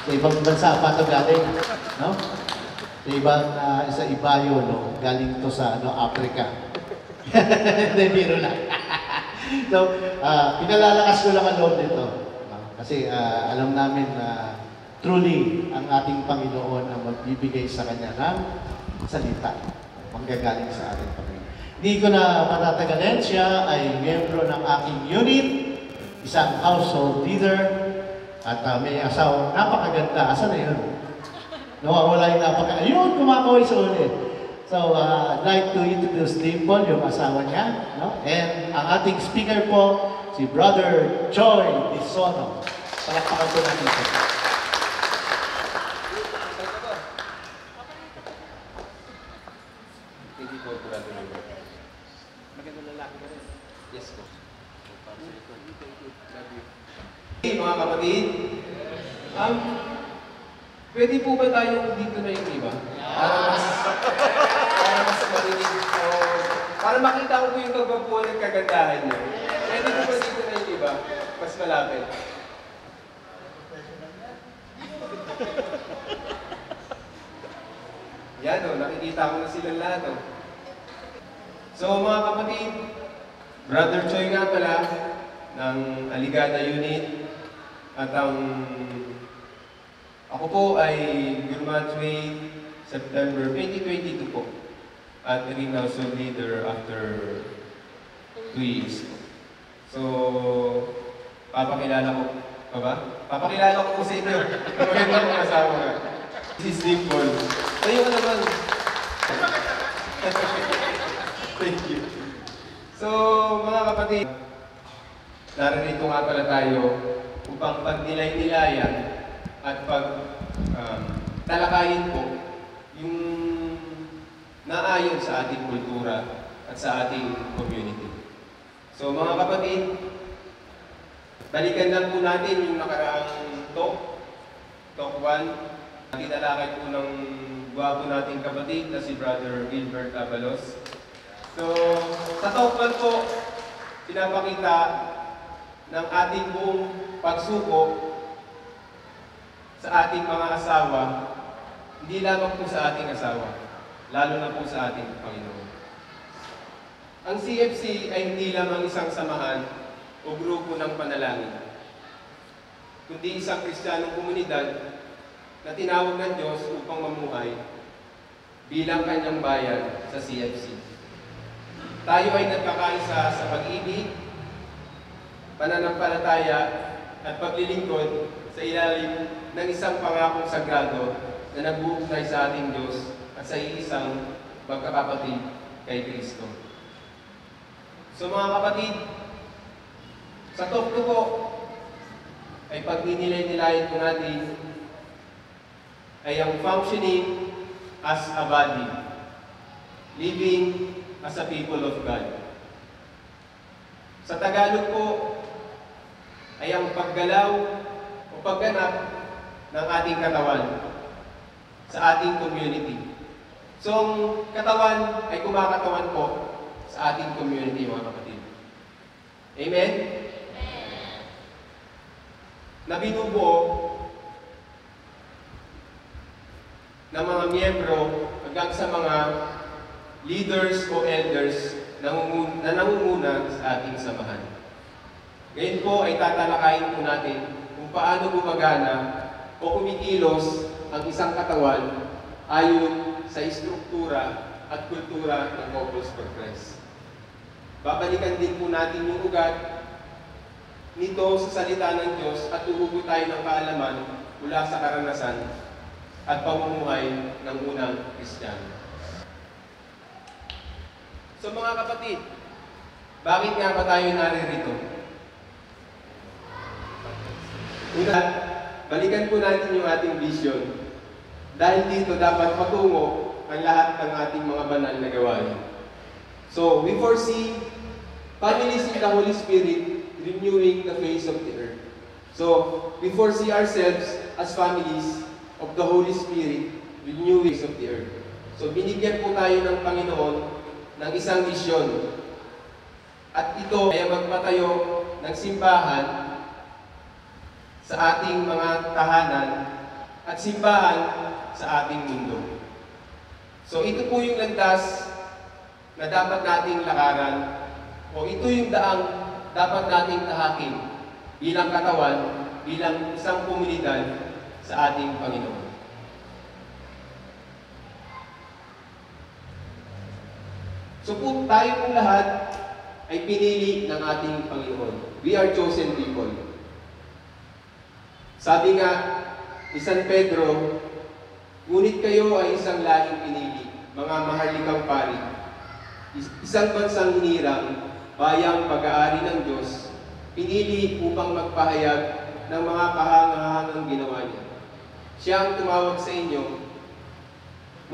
Sa ibang bansa pa ito galing, no? Sa ibang, sa Ibayo, no? Galing to sa, Africa. Hindi, biro lang. So, pinalalakas ko lang ang loob nito. Kasi alam namin na truly ang ating Panginoon ang magbibigay sa Kanya ng salita. Manggagaling sa ating Panginoon. Hindi ko na matatagalin. Siya ay miyembro ng aking unit, isang household leader, at may asawang napakaganda. Asa na yun? Nawawala yung napakaganda. Ayun, kumakaway sa ulit. So, I'd like to introduce Dimple, yung asawa niya. No? And ang ating speaker po, si Brother Joy Disono. Palakpakan po natin ito. Thank you po, Brother. Magandang lalaki ka rin. Yes po. Hey, mga kapatid, pwede po ba tayong dito na yung iba? Para mas marinig o para makita ko po yung kagwapuan at kagandahan niyo. Pwede po ba dito na yung iba? Mas malapit. Yan o, nakikita ko na silang lahat o. So mga kapatid, Brother Choi nga pala ng Aligada Unit at ako po ay graduate September 2022 po at naging household leader after 2 years po. So, papakilala ko pa ba? Papakilala ko po sa inyo. Magandang mga asawa nga. This is Dimple. Tayo ka naman. Thank you. So, mga kapatid, naririto nga pala tayo upang pagnilay-nilayan at talakayin po yung naayon sa ating kultura at sa ating community. So mga kapatid, balikan lang po natin yung nakaraang talk 1. Tinalakay po ng gwapo nating kapatid na si Brother Gilbert Avalos. So sa talk 1 po, pinapakita ng ating buong pagsuko sa ating mga asawa, hindi lamang po sa ating asawa, lalo na po sa ating Panginoon. Ang CFC ay hindi lamang isang samahan o grupo ng panalangin, kundi isang Kristiyanong komunidad na tinawag ng Diyos upang mamuhay bilang kanyang bayan sa CFC. Tayo ay nagkakaisa sa pag-ibig, pananampalataya at paglilingkod sa ilalim ng isang pangakong sagrado na nag-uugnay sa ating Diyos at sa iisang magkakapatid kay Kristo. So mga kapatid, sa talk 2 po ay pagninilay-nilayan po natin ay ang functioning as a body, living as a people of God. Sa Tagalog po ay ang paggalaw o pagganap ng ating katawan sa ating community. So, ang katawan ay kumakatawan po sa ating community, mga kapatid. Amen? Na binubuo ng mga miyembro hanggang sa mga leaders o elders na nangunguna sa ating samahan. Ngayon po ay tatalakayin po natin kung paano gumagana o kumikilos ang isang katawan ayon sa istruktura at kultura ng Couples for Christ. Babalikan din po natin yung ugat nito sa salita ng Diyos at uhugot tayo ng kaalaman mula sa karanasan at pamumuhay ng unang Kristiyano. So mga kapatid, bakit nga ba tayo naririto? Una, balikan po natin yung ating vision. Dahil dito dapat patungo ang lahat ng ating mga banal na gawain. So, we foresee families in the Holy Spirit renewing the face of the earth. So, we foresee ourselves as families of the Holy Spirit renewing the face of the earth. So, binigyan po tayo ng Panginoon ng isang misyon. At ito ay magpatayo ng simbahan sa ating mga tahanan at simbahan sa ating mundo. So ito po yung landas na dapat nating lakaran, o ito yung daang dapat nating tahakin bilang katawan, bilang isang komunidad sa ating Panginoon. So po tayo pong lahat ay pinili ng ating Panginoon. We are chosen people. Sabi nga ni San Pedro, ngunit kayo ay isang lahing pinili, mga maharlikang pari, isang bansang hinirang, bayang pag-aari ng Diyos, pinili upang magpahayag ng mga kahangahangang ginawa niya. Siya ang tumawag sa inyo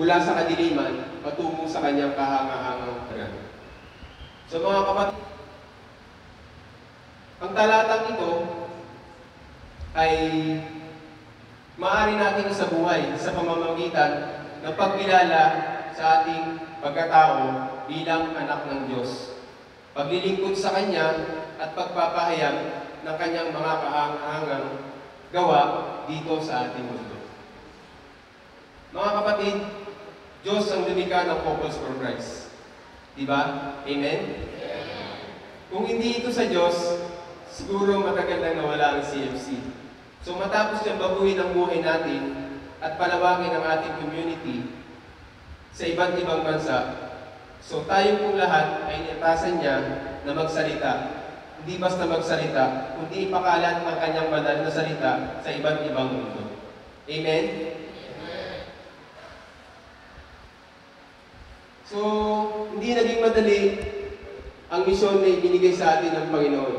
mula sa kadiliman patungo sa kanyang kahangahangang paraan. So mga kapatid, ang talatang ito ay maaari natin sa buhay sa pamamagitan ng pagkilala sa ating pagkatao bilang anak ng Diyos. Paglilingkod sa Kanya at pagpapahayag ng Kanyang mga kahangahangang gawa dito sa ating mundo. Mga kapatid, Diyos ang lumikha ng Couples for Christ. Diba? Amen? Kung hindi ito sa Diyos, siguro matagal na nawala ang CFC. So matapos niyang baguhin ang buhay natin at palawagin ang ating community sa iba't ibang bansa, so tayo pong lahat ay inatasan niya na magsalita. Hindi basta magsalita, kundi ipakalat ang kanyang banal na salita sa iba't ibang mundo. Amen? So, hindi naging madali ang misyon na ibinigay sa atin ng Panginoon.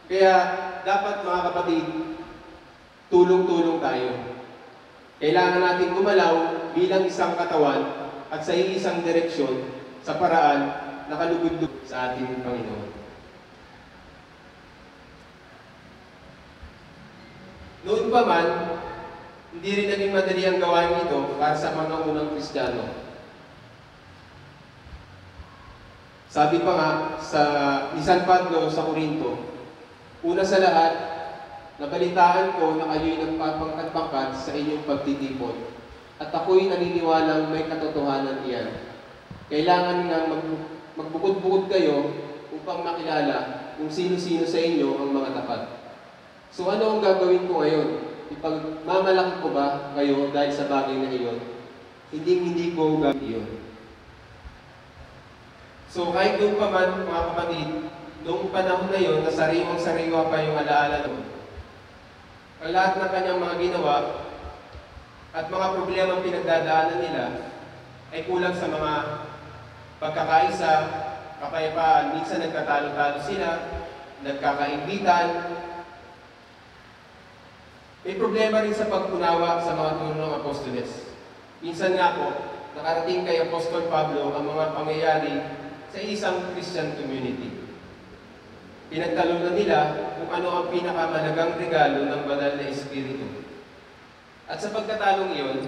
Kaya, dapat mga kapatid, tulong-tulong tayo. Kailangan natin gumalaw bilang isang katawan at sa isang direksyon sa paraan na kalugod-lugod sa ating Panginoon. Noon pa man, hindi rin naging madali ang gawain ito para sa mga unang Kristiyano. Sabi pa nga ni San Pablo sa Corinto, una sa lahat, nabalitaan ko na kayo'y nagpapangkat-pangkat sa inyong pagtitipon, at ako'y naniniwalang may katotohanan iyan. Kailangan nga magbukod-bukod kayo upang makilala kung sino-sino sa inyo ang mga tapat. So ano ang gagawin ko ngayon? Ipagmamalaki ko ba kayo dahil sa bagay na iyon? Hindi ko gagawin iyon. So kahit doon pa man, mga kapatid, noong panahon na yun, nasariwang-sariwa pa yung alaala doon. Ang lahat ng kanyang mga ginawa at mga problema pinagdadaanan nila ay kulang sa mga pagkakaisa, kapayapaan. Minsan nagkatalo-talo sila, nagkakainggitan. May problema rin sa pag-unawa sa mga turo ng Apostoles. Minsan nga po, nakarating kay Apostol Pablo ang mga pangyayari sa isang Christian community. Pinagtalunan nila kung ano ang pinakamalagang regalo ng banal na Espiritu. At sa pagkatalong iyon,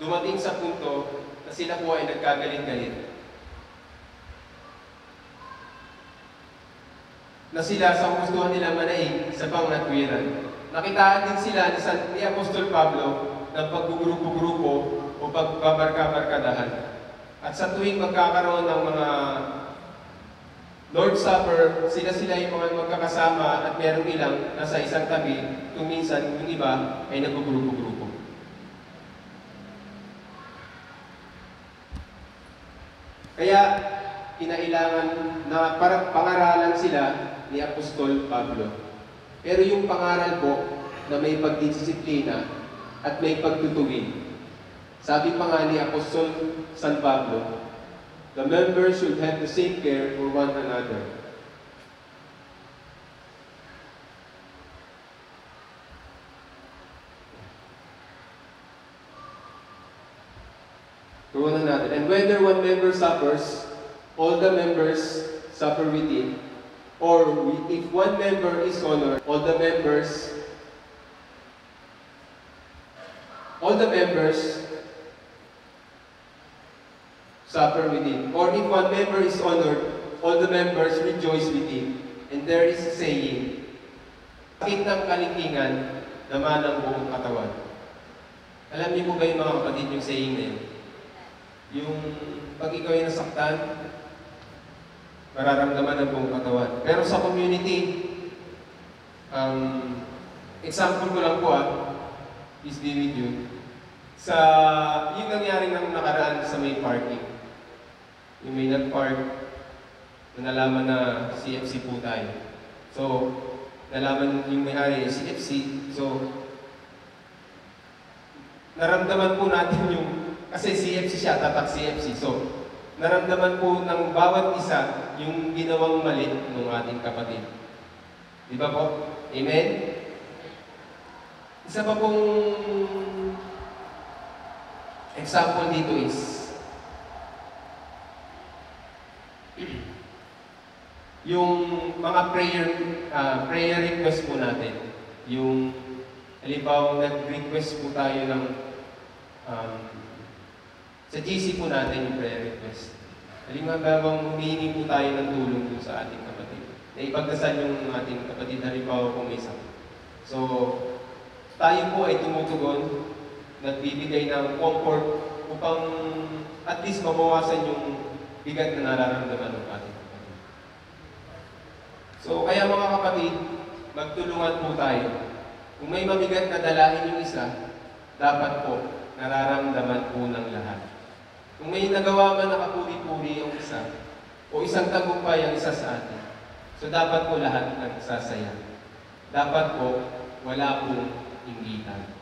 dumating sa punto na sila po ay nagkagalit-galit. Na sila sa gustuhan nila manaig sa pangatwiran. Nakitaan din sila ni Apostol Pablo ng paggugrupo-grupo o pagbabarka-barkadahan. At sa tuwing magkakaroon ng mga Lord's Supper, sila yung mga magkakasama at merong ilang nasa isang tabi, kung minsan yung iba ay nagugrupo-grupo. Kaya, kinailangan na parang pangaralan sila ni Apostol Pablo. Pero yung pangaral po na may pagdisiplina at may pagtutuwid. Sabi pa nga ni Apostol San Pablo, the members should have the same care for one another. For one another. And whether one member suffers, all the members suffer with it. Or if one member is honored, all the members suffer with it. Or if one member is honored, all the members rejoice with it. And there is a saying, sakit ng kalingkingan, naman ang buong katawan. Alam niyo po ba yung mga kapatid yung saying na yun? Yung pag ikaw ay nasaktan, mararamdaman ng buong katawan. Pero sa community, example ko lang po is be with you. Sa yung nangyari ng nakaraan sa may parking. Yung may nag-park, nalaman na CFC po tayo. So, nalaman yung may-ari CFC. So, naramdaman po natin yung, kasi CFC siya, tatak CFC. So, naramdaman po ng bawat isa yung ginawang mali ng ating kapatid. Di ba po? Amen? Isa pa pong example dito is, yung mga prayer request po natin. Yung, halimbawa, nag-request po tayo ng, sa GC po natin yung prayer request. Halimbawa, humihingi po tayo ng tulong po sa ating kapatid. Na ipagdasal yung ating kapatid, halimbawa po may sakit. So, tayo po ay tumutugon, nagbibigay ng comfort upang at least mabawasan yung bigat na nararamdaman ng ating kapatid. So, kaya mga kapatid, magtulungan po tayo. Kung may mabigat na dalahin yung isa, dapat po nararamdaman po ng lahat. Kung may nagawa man nakapuri-puri yung isa, o isang tagumpay ang isa sa atin, so dapat po lahat nagsasaya. Dapat po wala pong inggitan.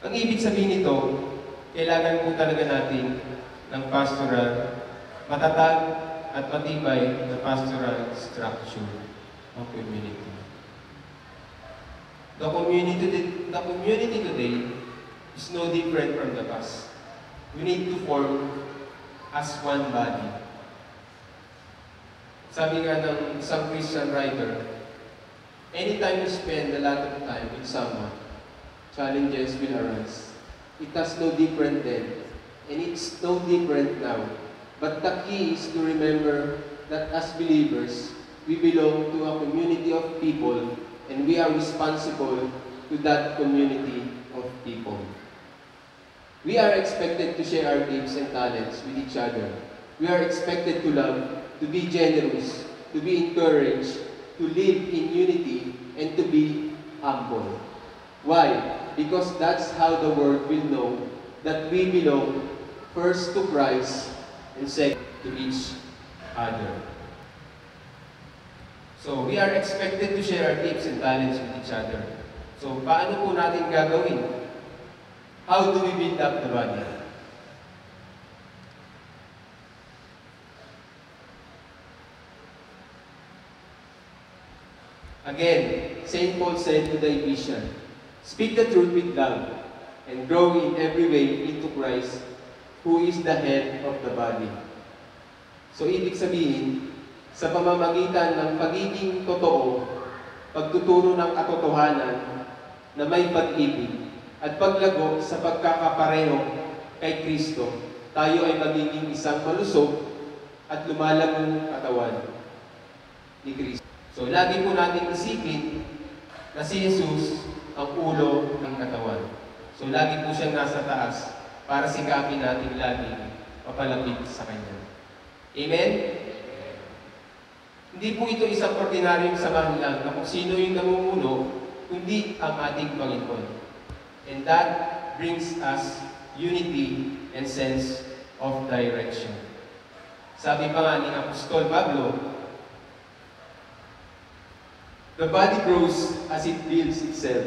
Ang ibig sabihin nito, kailangan po talaga natin ng pastoral, matatag at matibay na pastoral structure ng community. The community today is no different from the past. We need to form as one body. Sabi nga ng isang Christian writer, anytime you spend a lot of time with someone, challenges will arise. It was no different then, and it's no different now. But the key is to remember that as believers, we belong to a community of people, and we are responsible to that community of people. We are expected to share our gifts and talents with each other. We are expected to love, to be generous, to be encouraged, to live in unity, and to be humble. Why? Because that's how the world will know that we belong first to Christ and second to each other. So, we are expected to share our gifts and talents with each other. So, paano po natin gagawin? How do we build up the body? Again, St. Paul said to the Ephesians, "Speak the truth with love, and grow in every way into Christ, who is the head of the body." So, ibig sabihin, sa pamamagitan ng pagiging totoo, pagtuturo ng katotohanan na may pag-ibig, at paglago sa pagkakapareho kay Kristo, tayo ay magiging isang malusog at lumalagong katawan ni Kristo. So, lagi po natin isipin na si Jesus ang ulo ng katawan. So, lagi po siyang nasa taas para sikapin natin lagi papalapit sa Kanya. Amen? Hindi po ito isang ordinaryong samahan lang na kung sino yung namumuno, kundi ang ating Panginoon. And that brings us unity and sense of direction. Sabi pa nga ni Apostol Pablo, the body grows as it builds itself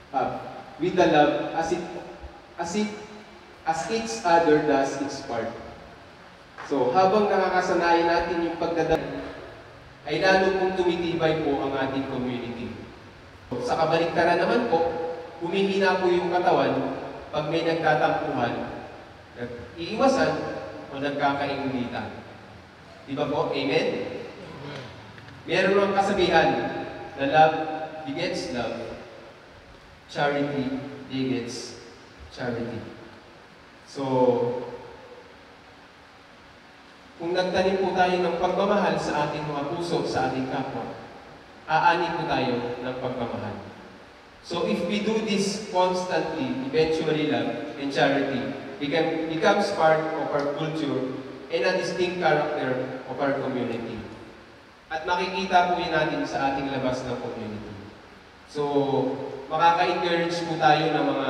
up, with the love as each other does its part. So, habang nakakasanayan natin yung pagdadala, ay lalo pong tumitibay po ang ating community. Sa kabaliktaran naman po, humihina po yung katawan pag may nagtatampuhan, nag-iiwasan o nagkakaingitan. Di ba po? Amen? Meron ang kasabihan na love begets love, charity begets charity. So, kung nagtanim po tayo ng pagmamahal sa ating mga puso, sa ating kapwa, aani po tayo ng pagmamahal. So if we do this constantly, eventually love and charity becomes part of our culture and a distinct character of our community. At makikita po yun natin sa ating labas ng community. So, makaka-encourage po tayo ng mga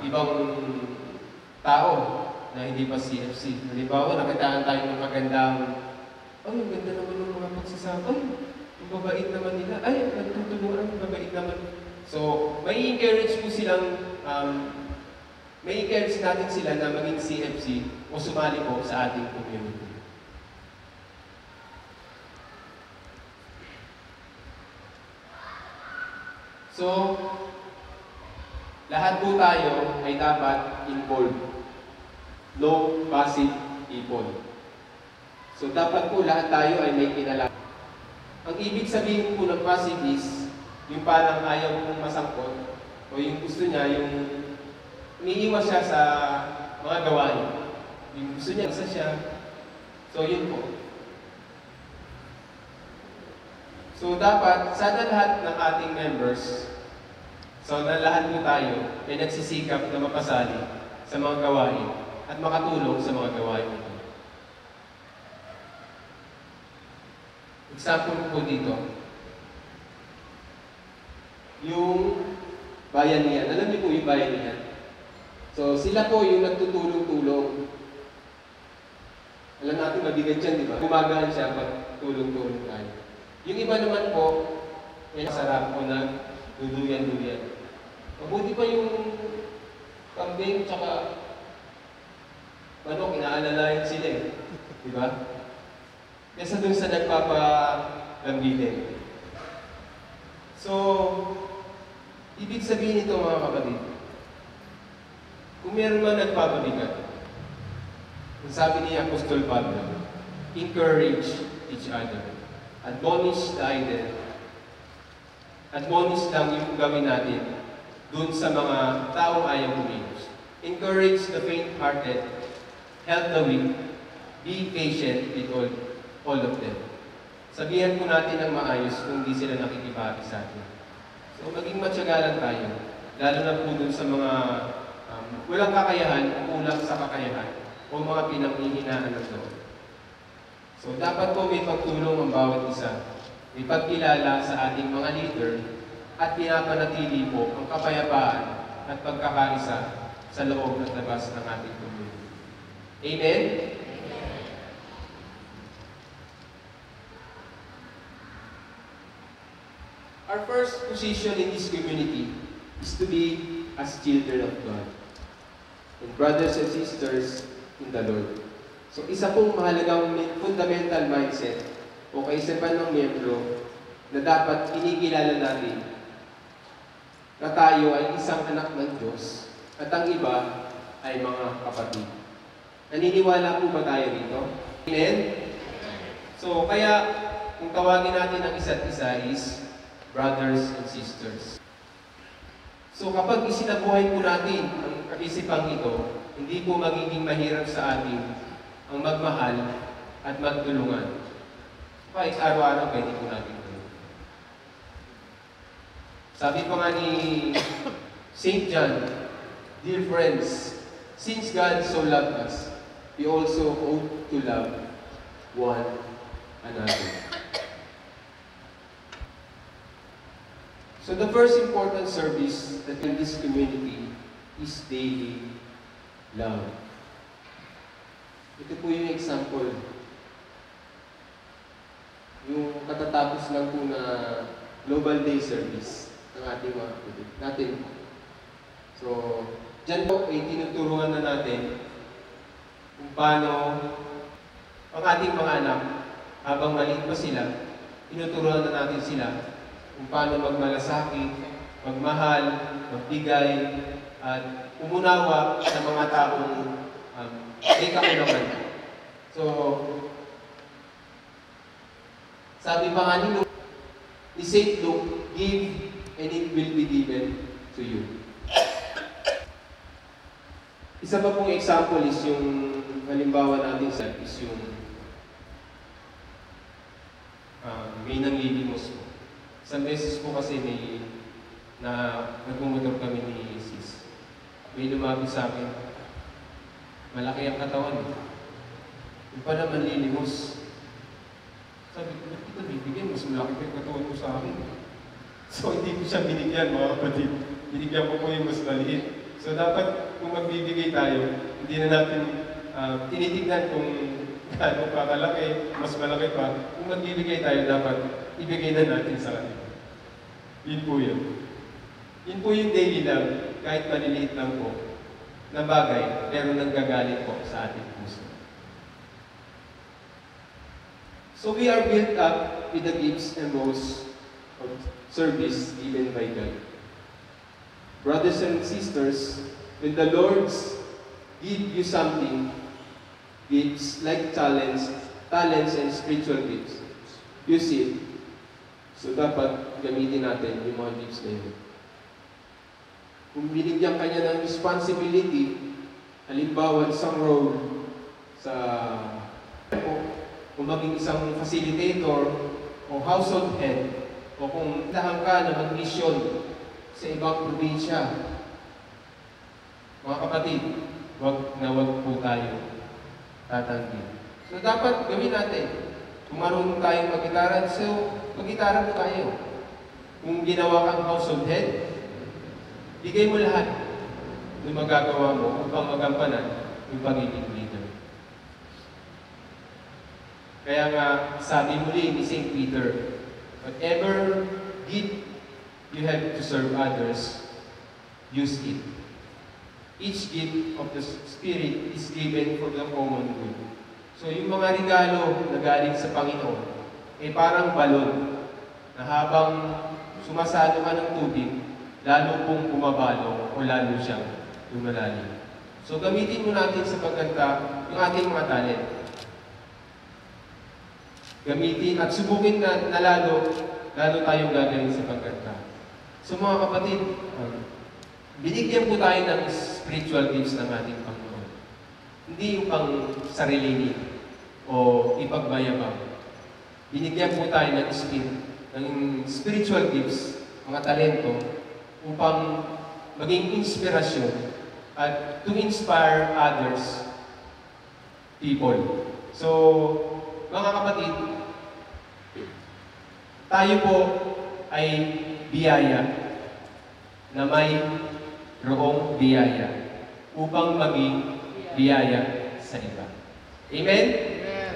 ibang tao na hindi pa CFC. Halimbawa, nakitaan tayo ng magandang, ay, ang ganda naman ng mga pagsasama. Ay, ang babait naman nila. Ay, nagtutulungan, ang babait naman. So, may encourage po silang, may encourage natin sila na maging CFC o sumali po sa ating community. So, lahat po tayo ay dapat involved. No passive people. So, dapat po lahat tayo ay may kinalaman. Ang ibig sabihin po ng passive is, yung parang ayaw mong masangkot, o yung gusto niya, yung umiiwas siya sa mga gawain. Yung gusto niya, isa siya. So, yun po. So, dapat, sana lahat ng ating members, so na lahat po tayo ay nagsisikap na mapasali sa mga gawain at makatulong sa mga gawain ito. Example po dito, yung bayanihan. Alam niyo po yung bayanihan? So, sila po yung nagtutulong-tulong. Alam natin mabigat yan, di ba? Gumagahan siya pag tulong-tulong tayo. Yung iba naman po, ay masarap po na duduyan-duyan. Mabuti pa yung kambing tsaka manok, inaalalayan sila eh. Di ba? Kesa dun sa nagpapalambilin. So, ibig sabihin ito mga kapatid, kung meron man nagpapabigat, ang sabi ni Apostol Pablo, encourage each other. Admonish the idle. Admonish lang yung gawin natin dun sa mga taong ayaw kumilos. Encourage the faint-hearted, help the weak, be patient with all of them. Sabihan po natin ng maayos kung di sila nakikibahagi sa atin. So maging matyagalan tayo, lalo na po dun sa mga walang kakayahan o kulang sa kakayahan o mga pinanghihinaan ng loob. So dapat po may pagtulong ang bawat isa, may pagkilala sa ating mga leader at pinapanatili po ang kapayapaan at pagkakaisa sa loob at labas ng ating community. Amen? Our first position in this community is to be as children of God and brothers and sisters in the Lord. So isa pong mahalagang fundamental mindset o kaisipan ng miyembro na dapat kinikilala natin na tayo ay isang anak ng Diyos at ang iba ay mga kapatid. Naniniwala po ba tayo dito? Amen? So kaya kung tawagin natin ang isa't isa is brothers and sisters. So kapag isinabuhay po natin ang kaisipang ito, hindi po magiging mahirap sa atin ang magmahal at magtulungan. Kahit araw-araw, pwede po natin gawin. Sabi pa nga ni St. John, dear friends, since God so loved us, we also ought to love one another. So the first important service that in this community is daily love. Ito po yung example. Yung katatapos lang po na Global Day Service ng ating mga kapatid. Natin po. So, dyan po ay tinuturuan na natin kung paano ang ating mga anak, habang maliit pa sila, tinuturuan na natin sila kung paano magmalasakit, magmahal, magbigay, at umunawa sa mga taong may kakulangan. So, sabi pa nga ni St. Luke, give and it will be given to you. Isa pa pong example is yung halimbawa natin sa is yung may nanglilimos Isang beses po kasi na nagmumotor kami ni Sis. May lumapit sa akin. Malaki ang katawan. Yung pala manlilimos. Sabi ko, ba't kita bibigyan? Mas malaki pa yung katawan mo sa akin. So hindi ko siya binigyan, mga kapatid. Binigyan ko po yung mas maliit. So dapat kung magbibigay tayo, hindi na natin tinitignan kung gaano kakalaki, mas malaki pa. Kung magbibigay tayo, dapat ibigay na natin sa kanila. Yun po yun. Yun po yung daily lang, kahit maliliit lang po, na bagay, pero nanggagaling po sa ating puso. So we are built up with the gifts and roles of service given by God. Brothers and sisters, when the Lord give you something, gifts like talents and spiritual gifts, use it. So dapat gamitin natin yung mga gifts na yun. Kung binigyan ka niya ng responsibility, halimbawa isang role sa kung maging isang facilitator o household head, o kung dahan ka na mag-mission sa ibang probinsya. Mga kapatid, wag po tayo tatanggi. So dapat gawin natin. Kung marunong tayong mag-gitara, so mag-gitara po tayo. Kung ginawa kang household head, bigay mo lahat ng magagawa mo upang magampanan yung pagiging leader. Kaya nga, sabi muli ni St. Peter, whatever gift you have to serve others, use it. Each gift of the Spirit is given for the common good. So yung mga regalo na galing sa Panginoon, ay parang balon na habang sumasalo ka ng tubig, lalo pong bumabalo o lalo siyang lumalalim. So gamitin mo natin sa pagkanta yung ating mga talent. Gamitin at subukin na lalo tayong gagaling sa pagkanta. So mga kapatid, binigyan po tayo ng spiritual gifts ng ating Panginoon. Hindi yung pang sarili o ipagmayabang. Binigyan po tayo ng spiritual gifts, mga talento, upang maging inspirasyon at to inspire others, people. So, mga kapatid, tayo po ay biyaya na may roong biyaya upang maging biyaya sa iba. Amen? Amen.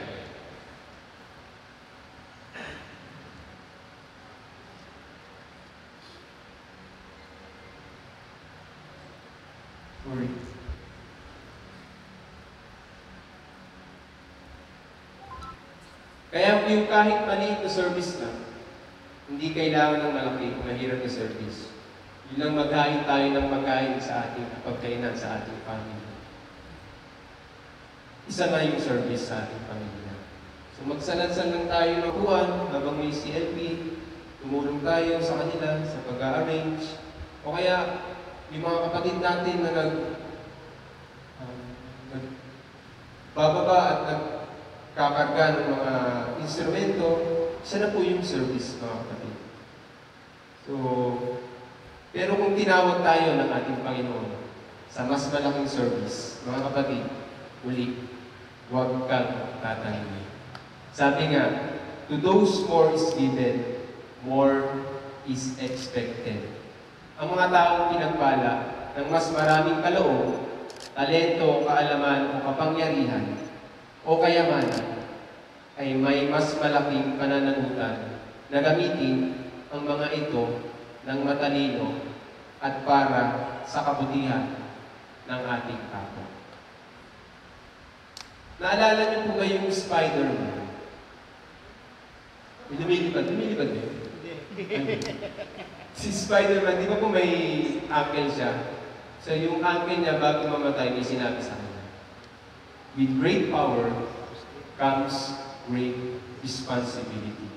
Sorry. Kaya yung kahit maliit na service lang, hindi kailangan ng malaki o mahirap na service. Yun lang maghain tayo ng pagkain sa ating pagkainan sa ating pamilya. Isa na yung service sa ating pamilya. So magsalansan lang tayo ng buwan habang may CLP, tumulong tayo sa kanila sa pag-arrange, o kaya yung mga kapatid natin na bababa at nagkakarga ng mga instrumento, isa na po yung service, mga kapatid. So, pero kung tinawag tayo ng ating Panginoon sa mas malaking service, mga kapatid, uli, huwag kang tatanggi. Sabi nga, to those more is given, more is expected. Ang mga taong pinagpala ng mas maraming kaloob, talento, kaalaman o kapangyarihan o kayamanan ay may mas malaking pananagutan na gamitin ang mga ito ng matalino at para sa kabutihan ng ating kapwa. Naalala niyo po ba yung Spider-Man? Lumilipad ba yun? Si Spider-Man, di ba po may uncle siya? So yung uncle niya bago mamatay, may sinabi sa kanya, with great power comes great responsibility.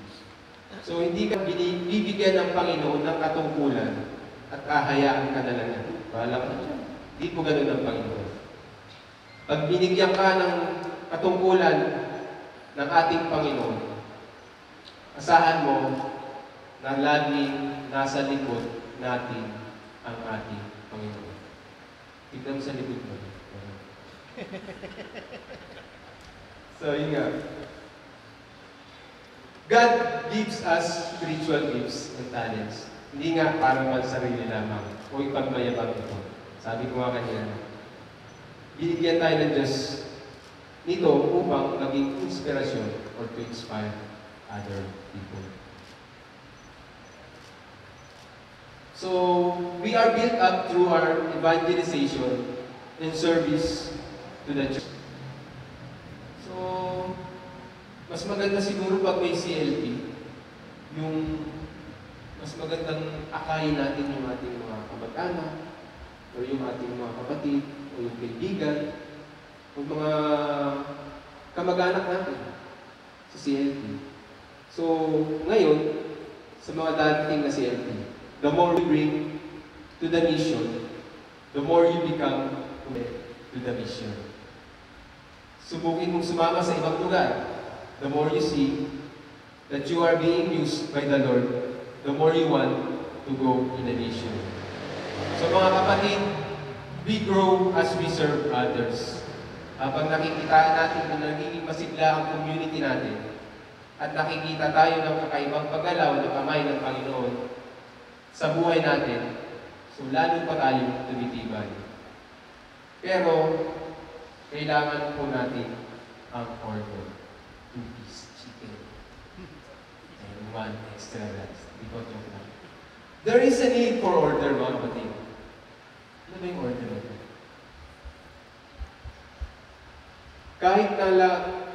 So hindi ka bibigyan ng Panginoon ng katungkulan at kahayaan ka na lang yan. Bahala ka na dyan. Hindi po ganun ang Panginoon. Pag binigyan ka ng katungkulan ng ating Panginoon, asahan mo, na laging nasa likod natin ang ating Panginoon. Tignan mo sa likod mo. So, yun nga. God gives us spiritual gifts and talents. Hindi nga para pansarili lamang o ipagmayabang ito. Sabi ko nga kanina, binigyan tayo ng Diyos nito upang maging inspirasyon or to inspire other people. So, we are built up through our evangelization and service to the church. So, mas maganda siguro pag may CLP, yung mas magandang akayin natin yung ating mga kamag-anak, o yung ating mga kapatid, o yung kaibigan, o mga kamag-anak natin sa CLP. So, ngayon, sa mga dating na CLP, the more we bring to the mission, the more you become to the mission. Subukin mong sumama sa ibang lugar. The more you see that you are being used by the Lord, the more you want to go in the mission. So mga kapatid, we grow as we serve others. Habang nakikitaan natin na nagiging masigla ang community natin, at nakikita tayo ng kakaibang paggalaw ng kamay ng Panginoon sa buhay natin, so lalo pa tayo tumitibay. Pero, kailangan po natin ang order. 2-piece chicken. And 1 extra rice. Di ba joke lang? There is a need for order, mga kapatid. Ano ba yung order natin?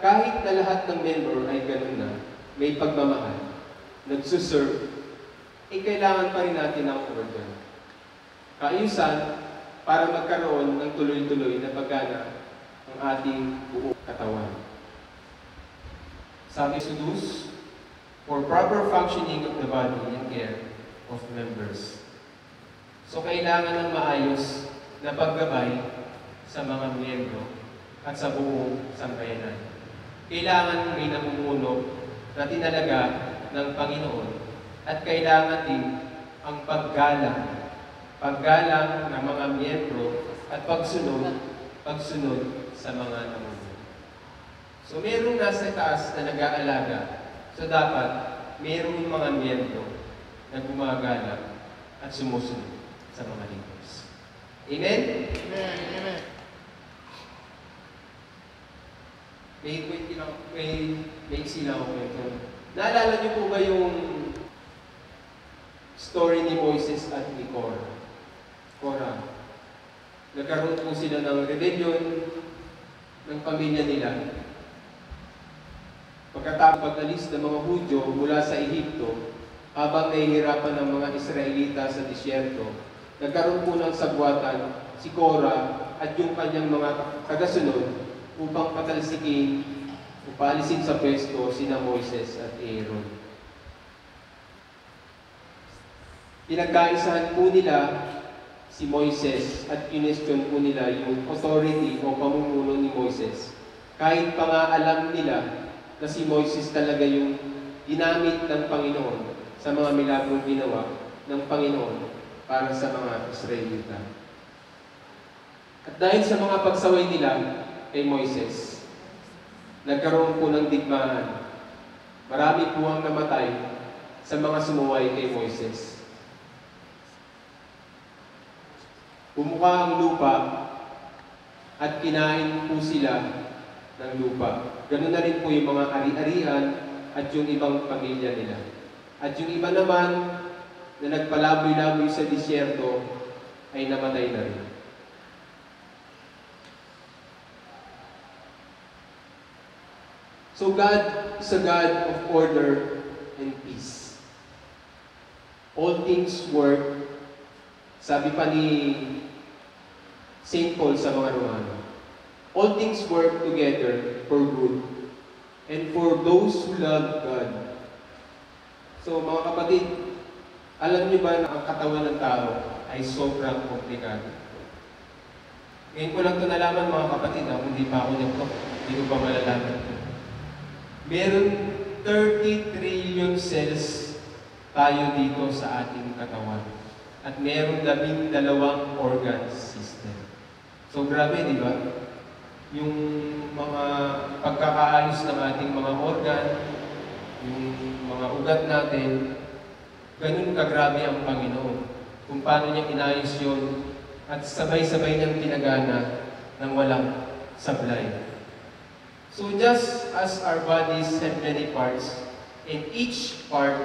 Kahit na lahat ng member ay ganun na, may pagmamahal, nagsuserve, kailangan pa rin natin ang order. Kaayusan, para magkaroon ng tuloy-tuloy na pagana ang ating buong katawan. Sabi Exodus, for proper functioning of the body and care of members. So kailangan ng maayos na paggabay sa mga miyembro at sa buong sambayanan. Kailangan may namumuno na tinalaga ng Panginoon at kailangan din ang paggalang ng mga miyembro at pagsunod sa mga namumuno. So mayroong nasa taas na nag-aalaga, so dapat mayroong mga miyembro na gumagala at sumusunod sa mga leaders. Amen? Amen. Amen. May sila ako kwento. Naalala niyo po ba yung story ni Moises at ni Korah? Nagkaroon po sila ng rebellion ng pamilya nila. Pagkatapos pag-alis ng mga Hudyo mula sa Ehipto, habang nahihirapan ng mga Israelita sa disyerto, nagkaroon po ng sagwatan si Korah at yung kanyang mga tagasunod upang patalsikin o paalisin sa pwesto sina Moises at Aaron. Pinagkaisahan po nila si Moises at kinestyon po nila yung authority o pamumuno ni Moises. Kahit pa nga alam nila na si Moises talaga yung ginamit ng Panginoon sa mga milagrong ginawa ng Panginoon para sa mga Israelita. At dahil sa mga pagsaway nila kay Moises, nagkaroon po ng digmaan. Marami po ang namatay sa mga sumuway kay Moises. Bumuka ang lupa at kinain po sila ng lupa. Ganun na rin po yung mga ari-arian at yung ibang pamilya nila. At yung iba naman na nagpalaboy-laboy sa disyerto ay namatay na rin. So God is a God of order and peace. All things work, sabi pa ni St. Paul sa mga Romano, all things work together for good and for those who love God. So mga kapatid, alam niyo ba na ang katawan ng tao ay sobrang komplikado? Ngayon ko lang ito nalaman mga kapatid, hindi pa ako nito, hindi ko pa malalaman. Meron 30 trillion cells tayo dito sa ating katawan. At mayroong 12 organ system. So grabe, di ba? Yung mga pagkakaayos ng ating mga organ, yung mga ugat natin, ganun kagrabe ang Panginoon. Kung paano niya inayos yun at sabay-sabay niyang pinagana ng walang sablay. So just as our bodies have many parts, and each part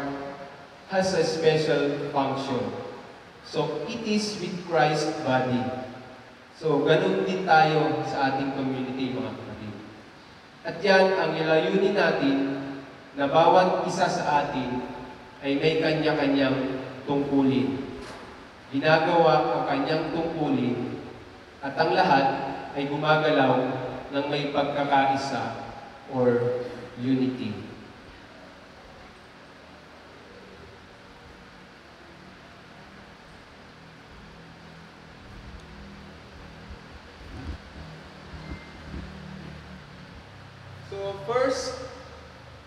has a special function. So it is with Christ's body. So ganun din tayo sa ating community, mga kapatid. At yan ang ilayunin natin na bawat isa sa atin ay may kanya-kanyang tungkulin. Ginagawa ang kanyang tungkulin at ang lahat ay gumagalaw ng may pagkakaisa or unity. So first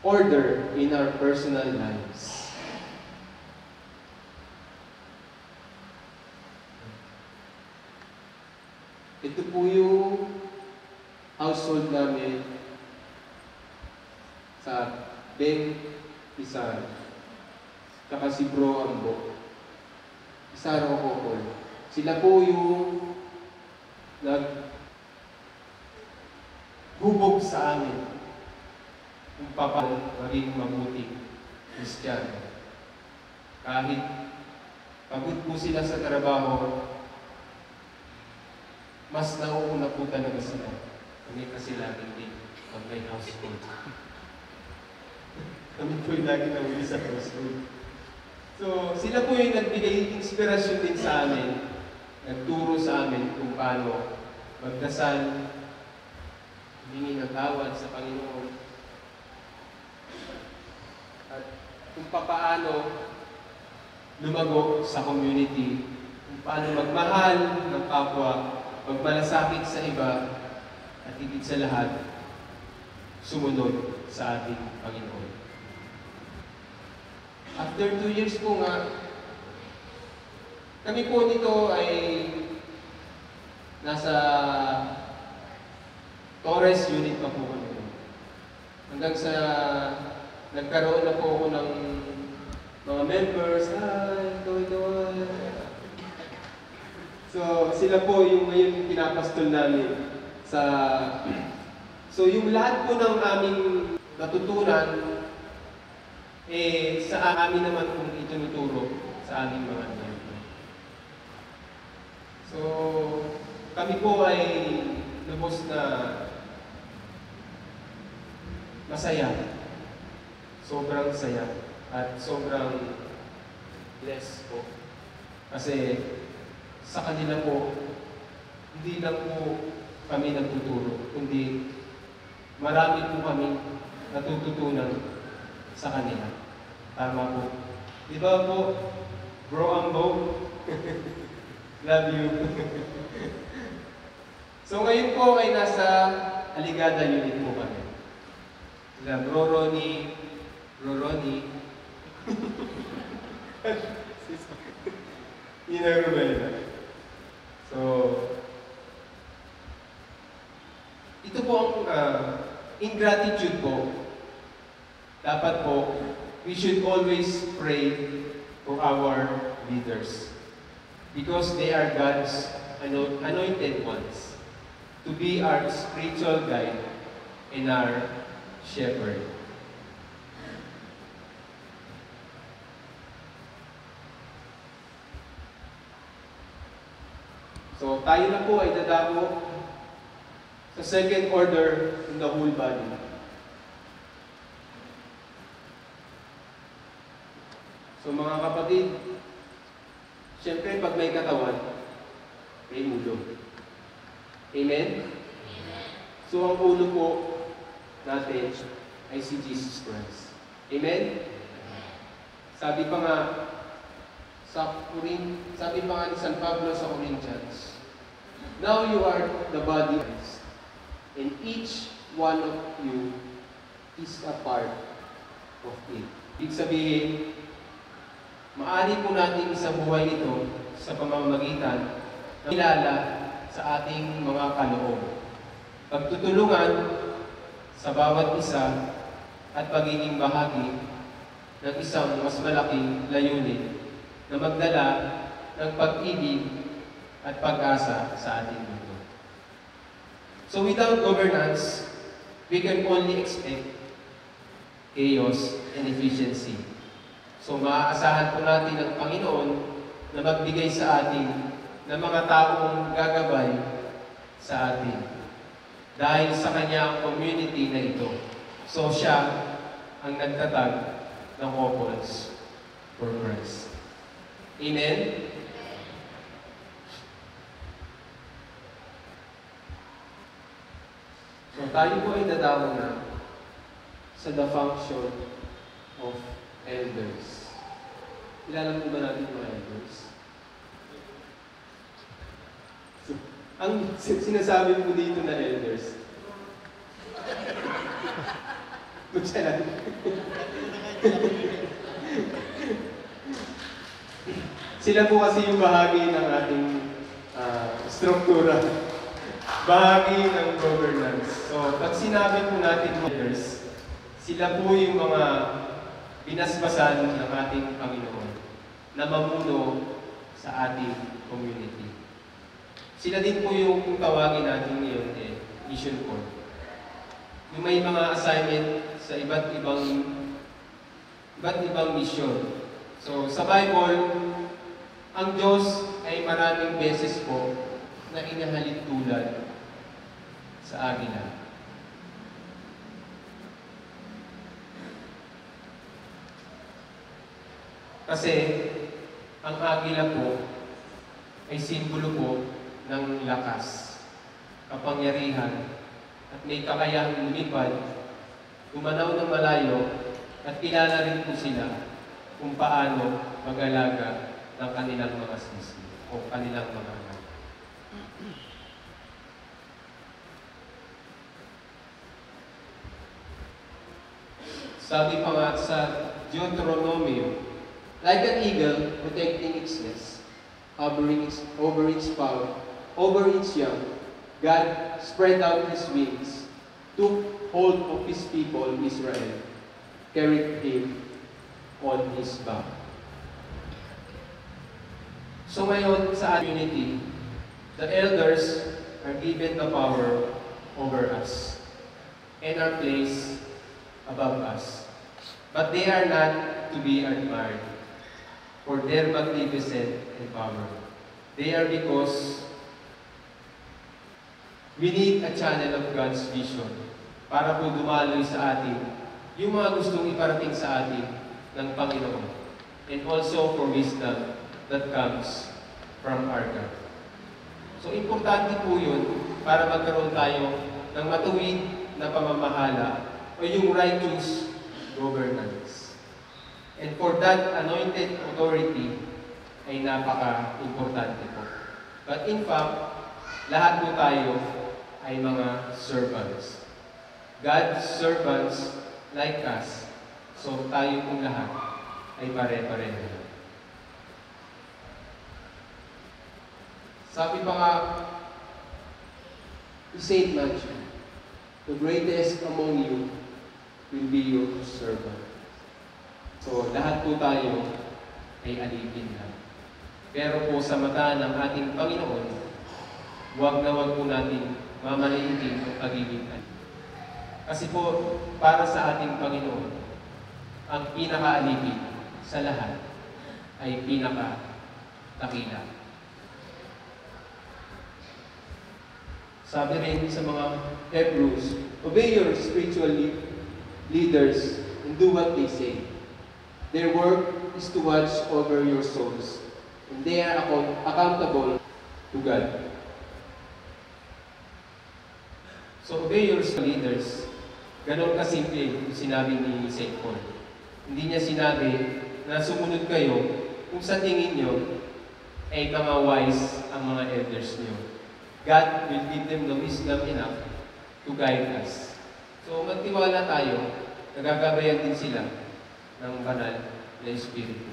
order in our personal lives. Ito po yung household namin sa Ben Isar, tsaka si Bro Ambo, Isar Okokol. Sila po yung naghubog sa amin kung paano maging mabuting Kristiyano. Kahit pagod po sila sa trabaho, mas nauuna po talaga sila. Kami kasi laging din pag may household. Kami po yung lagi nawili sa household. So, sila po yung nagbigay inspirasyon din sa amin, nagturo sa amin kung paano magdasal, humingi ng tawad sa Panginoon, at kung paano lumago sa community, kung paano magmahal ng kapwa, magmalasakit sa iba, at higit sa lahat, sumunod sa ating Panginoon. After 2 years po nga, kami po nito ay nasa Torres unit pa po kami. Hanggang sa nagkaroon na po ako ng mga members, ito. So, sila po yung ngayon pinapastol namin sa... So, yung lahat po ng aming natutunan, sa amin naman kung itinuturo sa aming mga member. So, kami po ay lubos na masaya. Sobrang saya at sobrang blessed po. Kasi sa kanila po, hindi lang po kami nagtuturo, kundi marami po kami natututunan sa kanila. Tama po. Di ba po, Bro Ambo? Love you. So ngayon po ay nasa Aligada unit po kami. Sila Bro Ronnie, Ina Rubela. So, ito po ang ingratitude po. Dapat po, we should always pray for our leaders because they are God's anointed ones to be our spiritual guide and our shepherd. So, tayo na po ay dadako sa second order in the whole body. So, mga kapatid, siyempre pag may katawan, may ulo. Amen? So, ang ulo po natin ay si Jesus Christ. Amen? Sabi pa nga ni San Pablo sa Corinthians, now you are the body of Christ, and each one of you is a part of it. Ibig sabihin, Maaari po natin isabuhay ito sa pamamagitan ng kilala sa ating mga kaloob. Pagtutulungan sa bawat isa at pagiging bahagi ng isang mas malaking layunin na magdala ng pag-ibig at pag-asa sa ating mundo. So without governance, we can only expect chaos and efficiency. So maaasahan po natin ang Panginoon na magbigay sa atin ng mga taong gagabay sa atin. Dahil sa kanyang community na ito. So siya ang nagtatag ng Couples for Christ. Amen? So tayo po ay dadako na sa the function of elders. Kilala po ba natin mga elders? So, ang sinasabi po dito na elders, magsalan. Sila po kasi yung bahagi ng ating struktura. Bahagi ng governance. So, pag sinabi po natin elders, sila po yung mga binasbasan ng ating Panginoon na mamuno sa ating community. Sila din po yung kung tawagin natin ngayon mission board. Yung may mga assignment sa iba't ibang mission. So, sa Bible, ang Diyos ay maraming beses po na inahalin tulad sa agila. Kasi, ang agila po ay simbolo po ng lakas, kapangyarihan, at may kakayahang lumipad, gumanaw ng malayo, at kilala rin po sila kung paano mag-alaga ng kanilang mga sisi o kanilang mga anak. Sabi pa nga sa Deuteronomy, like an eagle protecting its nest, over its young, God spread out His wings, took hold of His people, Israel, carried him on His back. So ngayon sa unity, the elders are given the power over us and are placed above us. But they are not to be admired for their magnificent and power. They are because we need a channel of God's vision para po dumaloy sa atin yung mga gustong iparating sa atin ng Panginoon. And also for wisdom that comes from our God. So importante po yun para magkaroon tayo ng matuwid na pamamahala o yung righteous governance. And for that anointed authority ay napaka-importante po. But in fact, lahat po tayo ay mga servants. God's servants like us. So tayo pong lahat ay pare-pareho. Sabi pa nga ni St. Matthew, the greatest among you will be your servant. So, lahat po tayo ay alipin lang. Pero po sa mata ng ating Panginoon, huwag na huwag po natin mamaliitin ang pagiging alipin. Kasi po, para sa ating Panginoon, ang pinaka-alipin sa lahat ay pinaka-takila. Sabi rin sa mga Hebrews, obey your spiritual leaders and do what they say. Their work is to watch over your souls, and they are accountable to God. So obey your leaders. Ganon kasimple yung sinabi ni St. Paul. Hindi niya sinabi na sumunod kayo kung sa tingin nyo ay mga wise ang mga elders nyo. God will give them the wisdom enough to guide us. So magtiwala tayo, nagagabayan din sila ng banal na Espiritu.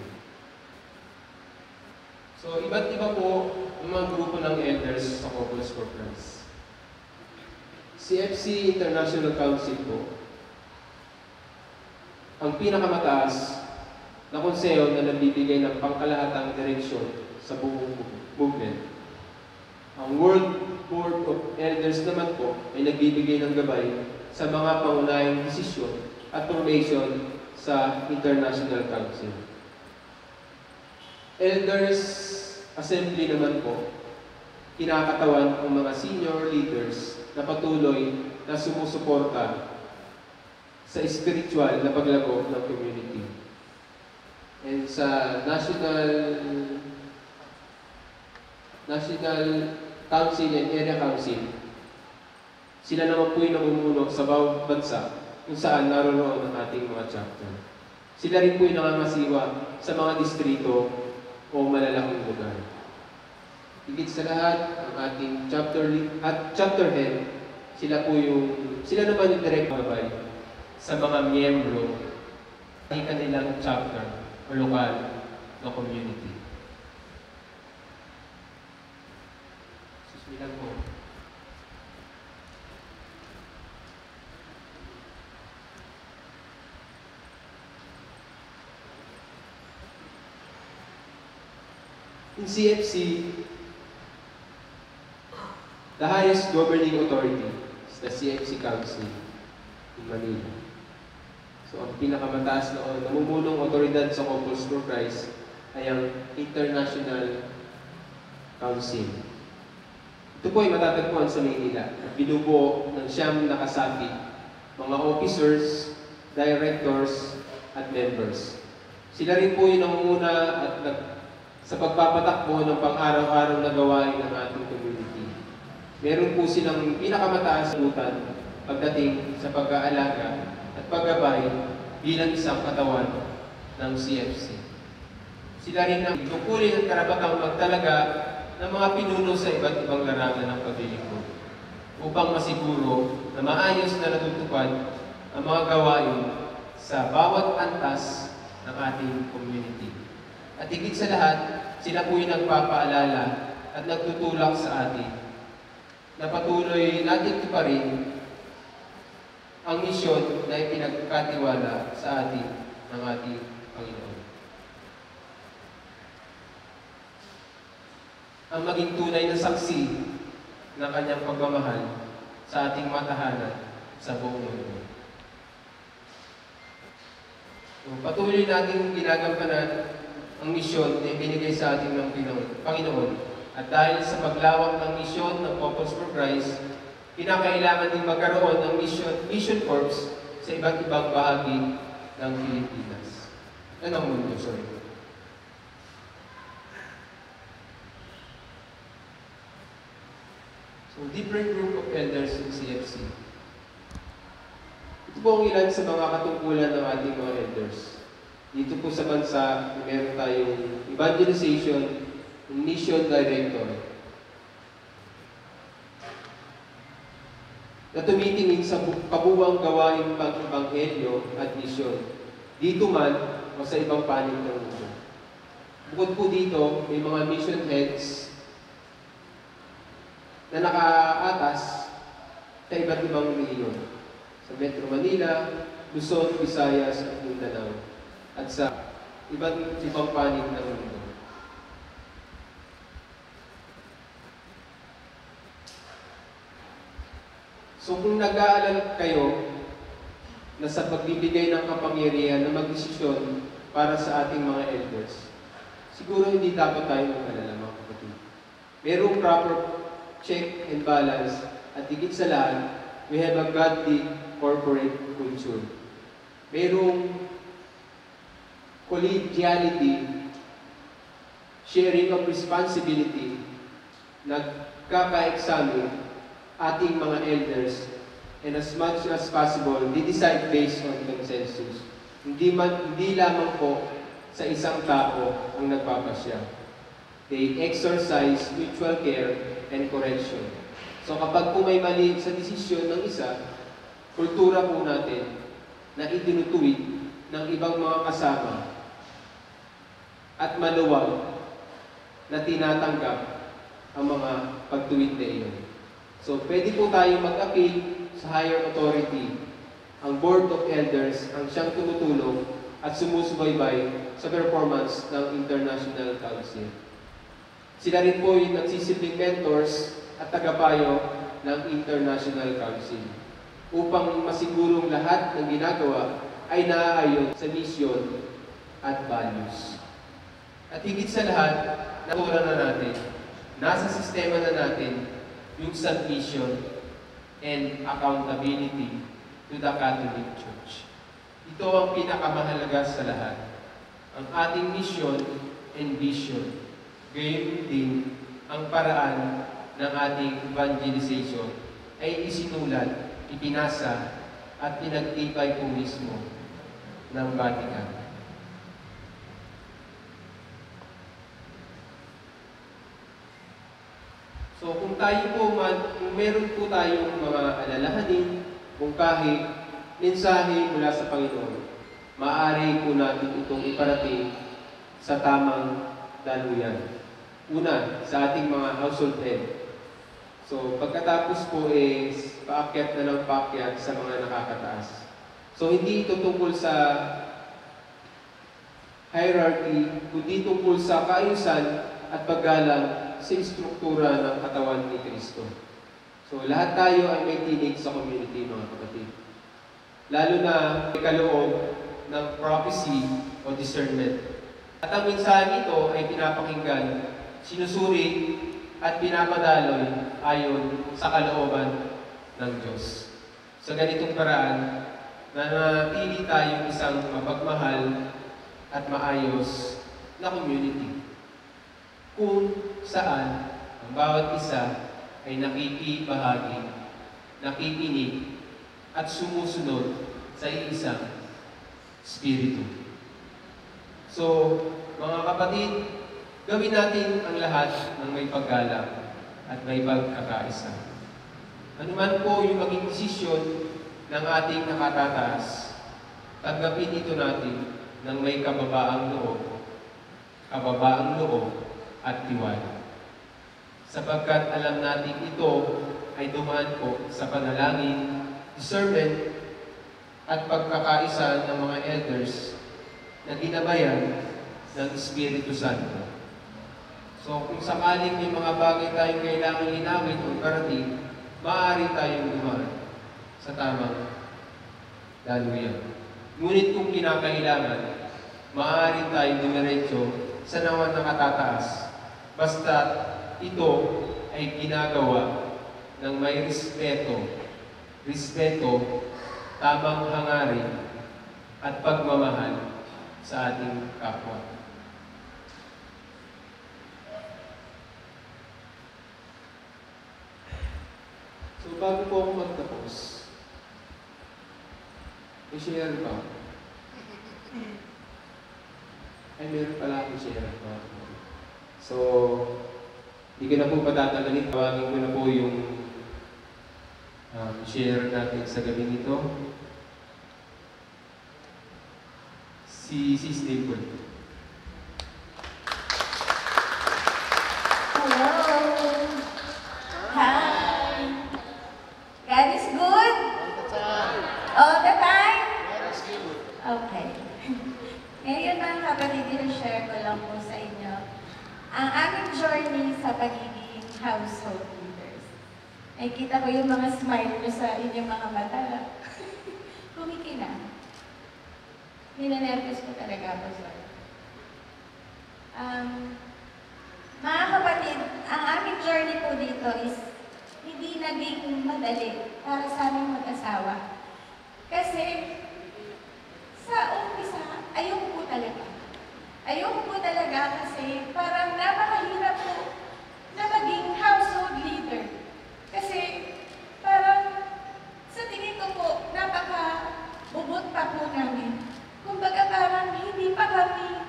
So, iba't iba po ang mga grupo ng elders sa Couples for Christ. CFC International Council po, ang pinakamataas na konseho na nagbibigay ng pangkalahatang direksyon sa buong movement. Ang World Board of Elders naman po ay nagbibigay ng gabay sa mga pangunahing desisyon at formation sa International Council. Elders Assembly naman po, kinakatawan ang mga senior leaders na patuloy na sumusuporta sa spiritual na paglago ng community. And sa National Council and Area Council, sila naman po yung namumuno sa bawat bansa kung saan naroon ang ating mga chapter. Sila rin po yung nangangasiwa sa mga distrito o malalaking lugar. Higit sa lahat, ang ating chapter head, sila naman yung direct gabay sa mga miyembro ng kanilang chapter o lokal na community. Susmilan po. In CFC, the highest governing authority is the CFC Council in Manila. So, ang pinakamataas na namumulong otoridad sa Couples for Christ ay ang International Council. Ito po ay matatagpuan sa Manila at binubuo ng 9 na kasapi, mga officers, directors, at members. Sila rin po yung nangunguna at sa pagpapatakbo ng pang-araw-araw na gawain ng ating community. Meron po silang pinakamataas na utan pagdating sa pag-aalaga at paggabay bilang isang katawan ng CFC. Sila rin ang tungkulin at karapatang magtalaga ng mga pinuno sa iba't ibang larangan ng paglilingkod upang masiguro na maayos na natutupad ang mga gawain sa bawat antas ng ating community. At higit sa lahat, sila po yung nagpapaalala at nagtutulak sa atin na patuloy natin tuparin ang misyon na ipinagkatiwala sa atin ng ating Panginoon. Ang maging tunay na saksi ng kanyang pagmamahal sa ating matahanan sa buong mundo. Patuloy natin ginagampanan ang misyon na ibinigay sa atin ng Panginoon. At dahil sa paglawak ng misyon ng Couples for Christ, kinakailangan din magkaroon ng mission corps sa iba't ibang bahagi ng Pilipinas. Ng mundo, sorry. So, different group of elders in CFC. Ito po ang ilan sa mga katungkulan ng ating mga elders. Dito po sa bansa, meron tayong evangelization and mission director na tumitingin sa kabuwang gawain pang-ebanghelyo at misyon, dito man o sa ibang panig ng mundo. Bukod po dito, may mga mission heads na nakaatas sa iba't ibang rehiyon. Sa Metro Manila, Luzon, Visayas at Mindanao, at sa iba't ibang panig ng mundo. So kung nag-aalala kayo na sa pagbibigay ng kapangyarihan na magdesisyon para sa ating mga elders, siguro hindi dapat tayo mag-alala, mga kapatid. Merong proper check and balance at higit sa lahat, we have a godly corporate culture. Merong collegiality, sharing of responsibility, nagkaka-examine ating mga elders, and as much as possible, they decide based on consensus. Hindi lamang po sa isang tao ang nagpapasya. They exercise mutual care and correction. So kapag po may mali sa desisyon ng isa, kultura po natin na itinutuwid ng ibang mga kasama at maluwag na tinatanggap ang mga pagtuwid na iyon. So, pwede po tayo mag-appeal sa higher authority. Ang Board of Elders ang siyang tumutulong at sumusubaybay sa performance ng International Council. Sila rin po yung nagsisilbing mentors at tagapayo ng International Council upang masigurong lahat ng ginagawa ay naaayon sa mission at values. At higit sa lahat, naturan na natin, nasa sistema na natin yung submission and accountability to the Catholic Church. Ito ang pinakamahalaga sa lahat. Ang ating mission and vision. Gayon din ang paraan ng ating evangelization ay isinulat, ipinasa, at pinagtibay po mismo ng Vatican. So kung tayo po kung meron po tayong mga alalahanin, mungkahi, mensahe mula sa Panginoon, maaari po natin itong iparating sa tamang daluyan. Una, sa ating mga household head. So pagkatapos po is paakyat na ng paakyat sa mga nakakataas. So hindi ito tungkol sa hierarchy, kundi tungkol sa kaayusan at paggalang sa istruktura ng katawan ni Kristo. So, lahat tayo ay may tinig sa community, mga kapatid. Lalo na may kaloob ng prophecy o discernment. At ang mensahe nito ay pinapakinggan, sinusuri, at pinapadaloy ayon sa kalooban ng Diyos. Sa ganitong paraan, nanatili tayong isang mapagmahal at maayos na community, kung saan ang bawat isa ay nakikibahagi, nakikinig, at sumusunod sa isang Espiritu. So, mga kapatid, gawin natin ang lahat ng may paggalang at may pagkakaisa. Ano man po yung maging desisyon ng ating nakatataas, tanggapin ito natin ng may kababaang loob at tiwala. Sapagkat alam natin ito ay dumaan po sa panalangin, discernment, at pagkakaisa ng mga elders na ginabayan ng Espiritu Santo. So kung sakaling may mga bagay tayong kailangan linawin o parating, maaari tayong dumaan sa tamang daluyan. Ngunit kung kinakailangan, maaari tayong dumiretso sa nawan ng katataas, basta ito ay ginagawa ng may respeto, tamang hangarin, at pagmamahal sa ating kapwa. So bago po ako magtapos, i-share pa. Ay, meron pala akong share pa. So, hindi ko na po patatagalin. Tawagin ko na po yung share natin sa gabi nito. Si Dimple. Hello. Hi. God is good? All the time? Okay. Ngayon mga kapatid, i-share ko lang po sa inyo ang aming journey sa pagiging household leaders. Ay kita ko yung mga smile nyo sa inyong mga mata. Kumikinang. Ninenervous ko talaga ako, sorry. Mga kapatid, ang aming journey po dito is hindi naging madali para sa aming mag-asawa. Kasi sa umpisa, ayoko po talaga. Ayoko po talaga kasi parang napakahirap po na maging household leader. Kasi parang sa tingin ko po, napaka-bubot pa po namin. Kumbaga parang hindi pa kami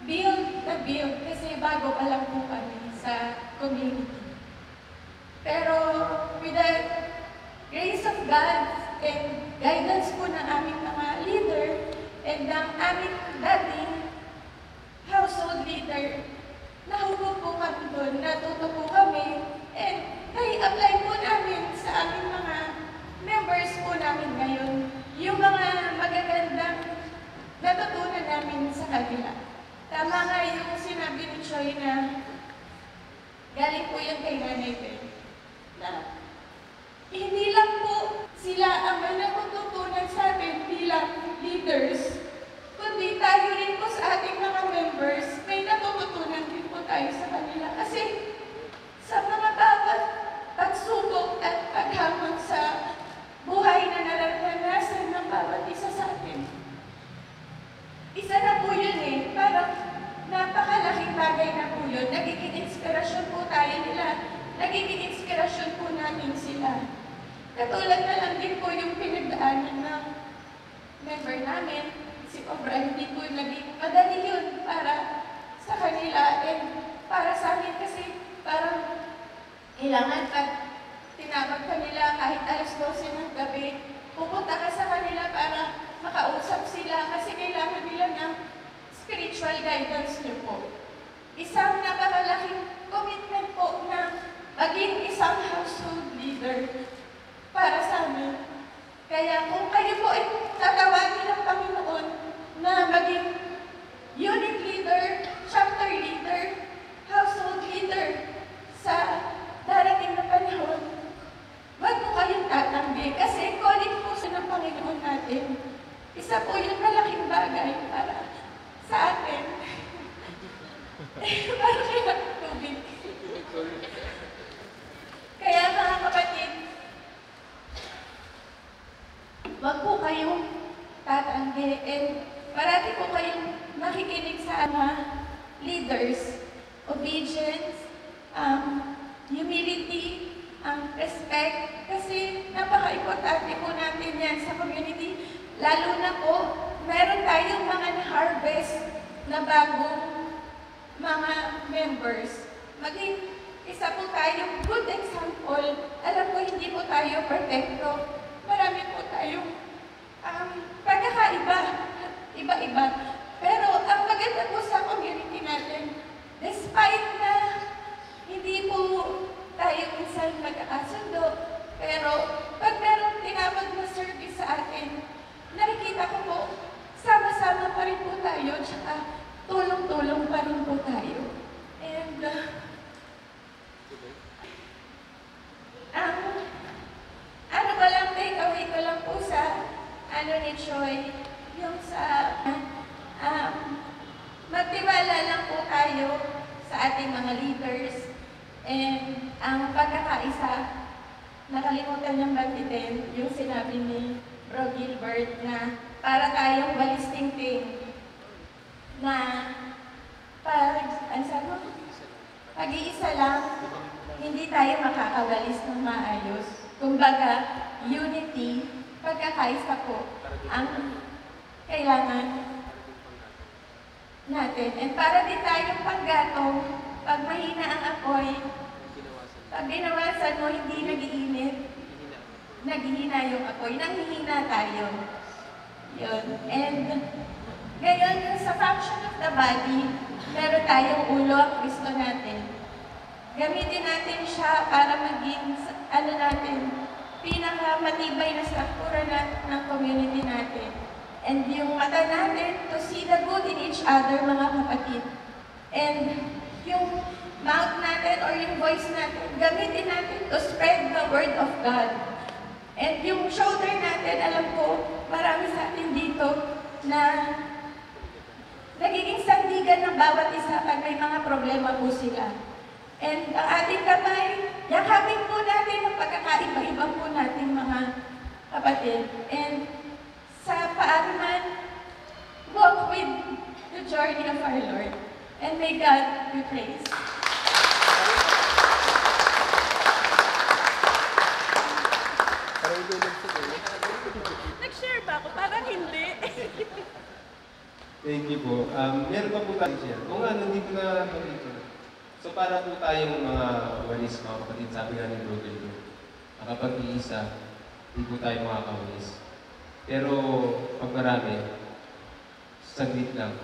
build kasi bago pa lang po kami sa community. Pero with the grace of God and guidance po ng aming mga leader and ng aming dating household leader, nahubog po po doon, natuto po kami, and nai-apply po namin sa aming mga members po namin ngayon, yung mga magagandang natutunan namin sa kanila. Tama nga yung sinabi ni Choi na galing po yun kay Nanay Ben, na hindi lang po sila ang may natututunan sa atin bilang leaders, kundi tayo rin po sa ating mga members, may natututunan din po tayo sa kanila. Kasi sa mga bawat pagsubok at paghamon sa buhay na nararanasan ng bawat isa sa atin, isa na po yun parang napakalaking bagay na po yun. Nagiging inspirasyon po tayo nila, nagiging inspirasyon po namin sila. Katulad na lang din po yung pinagdaanan ng member namin, si Cobra, hindi po naging madali yun para sa kanila and para sa amin kasi parang kailangan pag tinawag ka nila kahit alas 12 ng gabi, pupunta ka sa kanila para makausap sila kasi kailangan nila ng spiritual guidance niyo po. Isang napakalaking commitment po na maging isang household leader para sa amin. Kaya kung kayo po ay tatawagin ng Panginoon na maging unit leader, chapter leader, household leader sa darating na panahon, wag po kayong tatanggi kasi calling po sa ng Panginoon natin. Isa po yung malaking bagay para sa atin. Para kayo tubig. Kaya mga kapatid, wag po kayong tatanggi and parati po kayong makikinig sa mga leaders. Obedience, humility, respect, kasi napaka-importante po natin yan sa community. Lalo na po, meron tayong mga harvest na bagong mga members. Maging isa po tayong good example. Alam ko hindi po tayo perfecto. Marami po tayong pagkakaiba, iba-iba. Pero ang maganda po sa community natin, despite na hindi po tayo minsan magkakasundo, pero pag meron tinawag na service sa atin, nakikita ko po, sama-sama pa rin po tayo, tsaka tulong-tulong pa rin po tayo. And, ano ko lang, take away ko lang po sa, ni Choi, yung sa, magtiwala lang po tayo sa ating mga leaders, and ang pagkakaisa, nakalimutan niyang banggitin yung sinabi ni Bro Gilbert na para tayong walis-tingting na pag-iisa lang, hindi tayo makakawalis ng maayos. Kumbaga, unity, pagkakaisa po ang kailangan natin. And para di tayong paggatong, pag mahina ang apoy, pag binawasan mo, hindi nag-iinit, naghihina yung apoy, nanghihina tayo. Yun. And ngayon, sa function of the body, meron tayong ulo ang Kristo natin. Gamitin natin siya para maging, pinakamatibay na struktura ng community natin. And yung mata natin, to see the good in each other, mga kapatid. And yung mouth natin or yung voice natin, gamitin natin to spread the word of God. And yung shoulder natin, alam ko, marami sa atin dito na nagiging sandigan ng bawat isa pag may mga problema po sila. And ang ating kamay, yakapin po natin ang pagkakaiba-iba po natin mga kapatid. And sa paaraman, walk with the journey of our Lord. And may God be praised. Nag-share ba ako? Parang hindi. Thank you po. Meron pa po tayo siya. Kung hindi ko na pag-ito. So para po tayong mga walis, mga kapatid, sabi nga ni Bro Gilbert, kapag iisa, hindi po tayo makakawalis. Pero pag marami, saglit lang,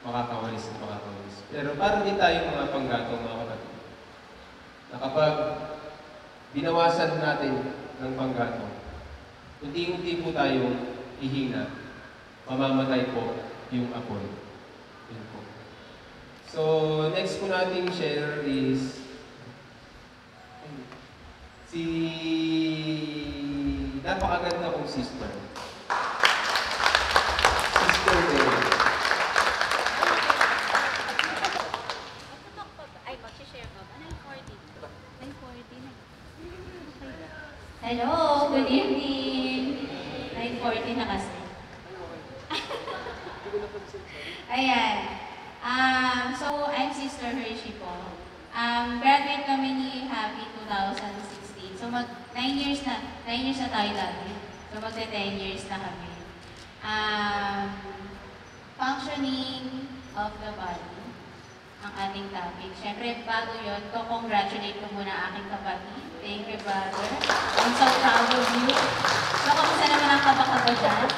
makakawalis at makakawalis. Pero para din tayo mga panggatong mga kapatid, na kapag binawasan natin ng panggatong, unti-unti po tayong ihina, mamamatay po yung apoy. Yun po. So, next po nating share is si napakaganda kong sister. Sister Mary. Ay, mag-share ka ba? 9:40. 9:40 na. Hello, good evening. 9:40 na kasi. Ayan. So, I'm Sister Hershey po. Graduate kami ni Happy 2016. So, 9 years na tayo dati. So, magte-10 years na kami. Functioning of the body ang ating topic. Siyempre, bago yun, congratulate ko muna aking kapatid. Thank you, brother. I'm so proud of you. So, kamusta naman ang kaba-kaba dyan?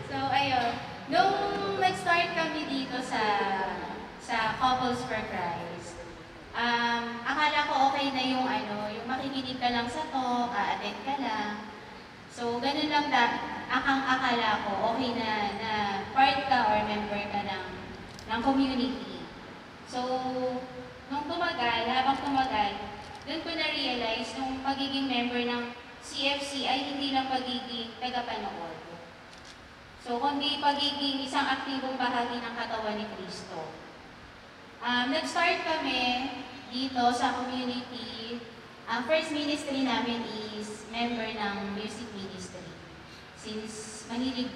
So, ayun. Nung nag-start kami dito sa Couples for Christ, akala ko okay na yung yung makikinig ka lang sa talk, a-attend ka lang. So, ganun lang akala ko, okay na part ka or member ka ng community. So, habang tumagal, doon ko na-realize nung pagiging member ng CFC ay hindi lang pagiging tagapanood. So, kundi pagiging isang aktibong bahagi ng katawan ni Kristo. Nag-start kami dito sa community. Ang first ministry namin is member ng music ministry. Since mahilig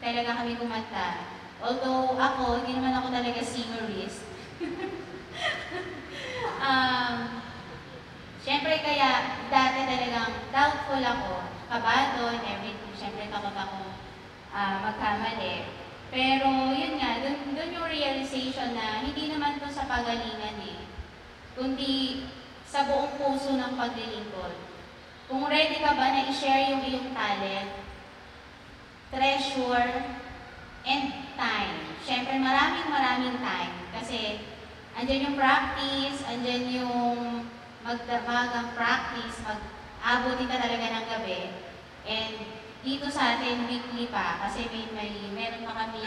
talaga kami kumanta. Although ako, hindi naman ako talaga singerist. Siyempre kaya dati talagang doubtful ako, kabado and everything. Siyempre takot ako magkamali. Pero yun nga, dun yung realization na hindi naman to sa pagalingan kundi sa buong puso ng paglilingkod. Kung ready ka ba na i-share yung iyong talent, treasure, and time. Siyempre maraming time. Kasi andyan yung practice, andyan yung magdabagang practice, mag-abutin ka talaga ng gabi. And dito sa atin, weekly pa, kasi meron pa kami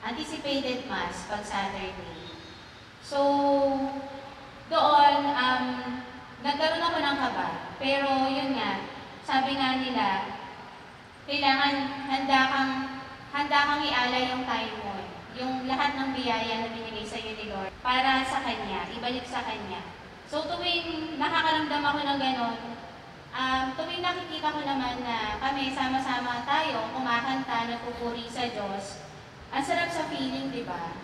anticipated mass pag Saturday. So, doon, nagkaroon ako ng kaba. Pero yun nga, sabi nga nila, kailangan handa kang ialay yung time mo. Yung lahat ng biyaya na binigay sa iyo ni Lord para sa Kanya, ibalik sa Kanya. So tuwing nakakaramdam ako ng gano'n, tuwing nakikita ko naman na kami sama-sama tayo, kumakanta, nagpupuri sa Diyos, ang sarap sa feeling, di ba?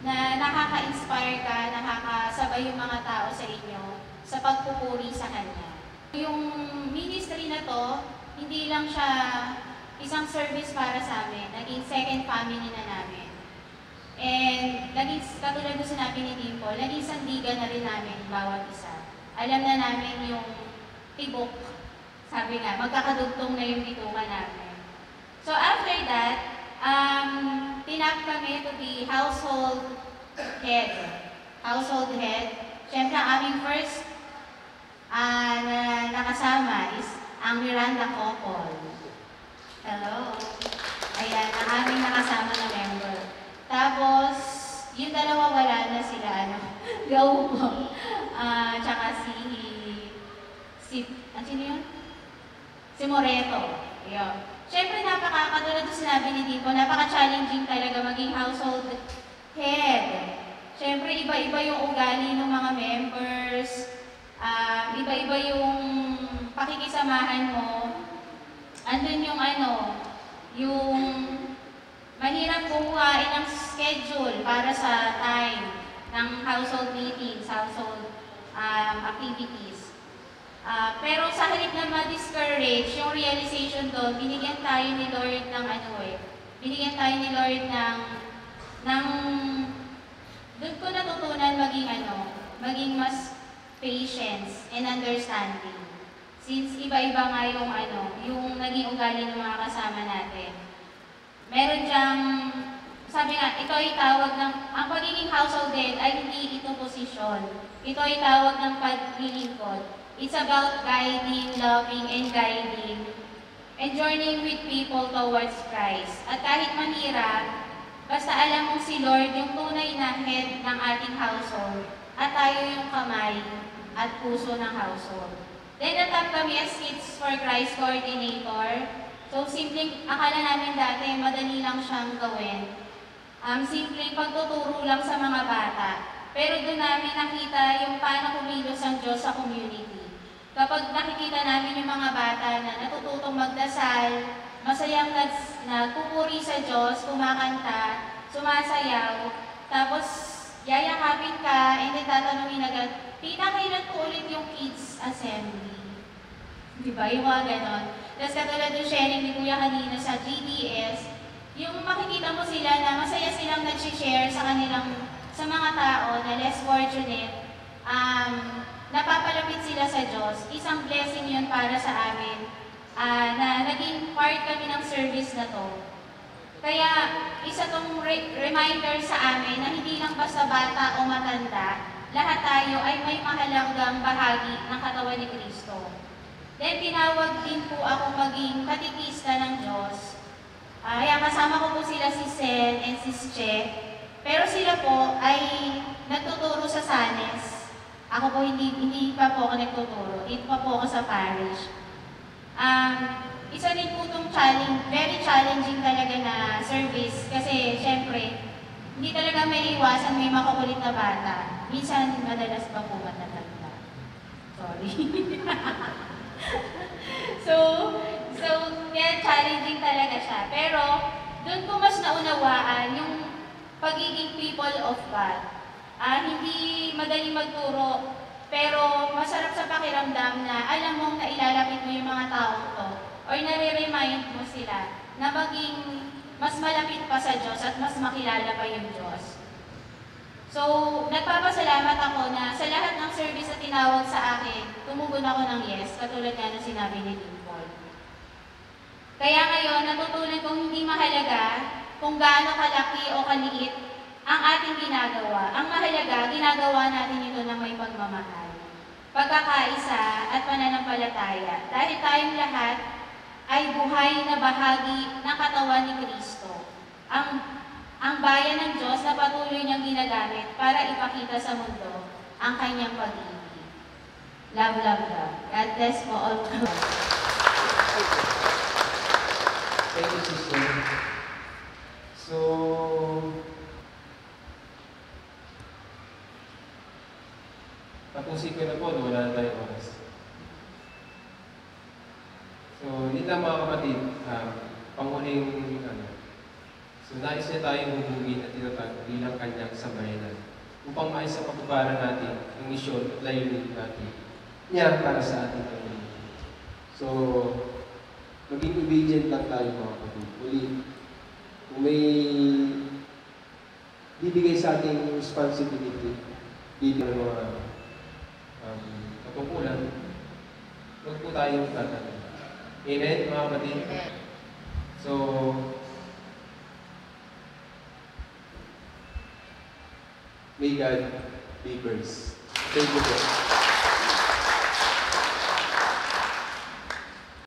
Na nakaka-inspire ka, nakakasabay yung mga tao sa inyo sa pagpupuri sa Kanya. Yung ministry na to, hindi lang siya isang service para sa amin, naging second family na namin. And naging, katulad na sinabi ni Dimple, naging sandigan na rin namin bawat isa. Alam na namin yung tibok. Sabi nga, magkakadugtong na yung bituka namin. So after that, tinap kami to be household head. Household head. Siyempre, ang aming first na nakasama is ang Miranda couple. Hello. Ayan, ang aming nakasama na member. Tapos, yung dalawa wala na sila, Go po. Tsaka sino yun? Si Moreto. Yun. Siyempre, katulad na sinabi ni Dipo, napaka-challenging talaga maging household head. Siyempre, iba-iba yung ugali ng mga members, iba-iba yung pakikisamahan mo. Andun yung yung mahirap buuhain ang schedule para sa time ng household meetings, household activities. Pero sa halip na ma-discourage, yung realization doon, binigyan tayo ni Lord ng binigyan tayo ni Lord ng doon ko natutunan maging mas patience and understanding. Since iba-iba nga yung naging ugali ng mga kasama natin. meron diyang, sabi nga, ito ay tawag ng, ang pagiging household head ay hindi ito posisyon. Ito ay tawag ng paglilingkod. It's about guiding, loving, and guiding, and journeying with people towards Christ. At kahit mahirap, basta alam mong si Lord yung tunay na head ng ating household, at tayo yung kamay at puso ng household. Then natap kami as Kids for Christ coordinator. So simpleng, akala namin dati, madali lang siyang gawin. Simpleng pagtuturo lang sa mga bata. Pero doon namin nakita yung paano kumilos ang Diyos sa community. Kapag nakikita namin yung mga bata na natututong magdasal, masayang nagpupuri sa Diyos, kumakanta, sumasayaw, tapos yayakapin ka, and then tatanungin agad, Tita, kailan po ulit yung kids assembly? Diba? Yung mga ganon. Tapos katulad yung sharing ni Kuya kanina sa GDS, yung makikita mo sila na masaya silang nag-share sa kanilang, sa mga tao na less fortunate, napapalapit sila sa Diyos. Isang blessing yun para sa amin na naging part kami ng service na to. Kaya isa tong reminder sa amin na hindi lang basta bata o matanda, lahat tayo ay may mahalagang bahagi ng katawan ni Kristo. Then tinawag din po ako maging katikista ng Diyos. Kaya kasama ko po sila si Sen and si Che. Pero sila po ay nagtuturo sa Sanes. Ako po hindi pa po ako nagtuturo. Dito pa po ako sa parish. Isa din po itong very challenging talaga na service kasi syempre, hindi talaga may iwasan may makukulit na bata. Minsan, madalas pa po matatanda. Sorry. so, kaya challenging talaga siya. Pero, doon ko mas naunawaan yung pagiging people of God. Hindi madaling magturo, pero masarap sa pakiramdam na alam mong nailalapit mo yung mga tao to or nare-remind mo sila na maging mas malapit pa sa Diyos at mas makilala pa yung Diyos. So, nagpapasalamat ako na sa lahat ng service na tinawag sa akin, tumugon ako ng yes, katulad nga ng sinabi ni Dimple. Kaya ngayon, natutunan kong hindi mahalaga kung gaano kalaki o kaliit ang ating ginagawa. Ang mahalaga, ginagawa natin ito ng may pagmamahal, pagkakaisa at pananampalataya. Dahil tayong lahat ay buhay na bahagi ng katawan ni Kristo. Ang bayan ng Diyos na patuloy niyang ginagamit para ipakita sa mundo ang kanyang pag-ibig. Love, love, love. God bless po all. Thank you, sister. So, tapusin ko na po, wala na tayong oras. So, yun lang mga kapatid, panghuling So, nais niya tayong hubugin at tinatag bilang kanyang sambayanan upang maayos sa pagbabaran natin ang misyon at layunin natin niya para sa ating community. So, maging obedient lang tayo mga kapatid. Muli, kung may bibigay sa ating responsibility, bibigay ng mga katungkulan, huwag po tayong tatanong. Amen, mga kapatid? So, may God be praised. Thank you po.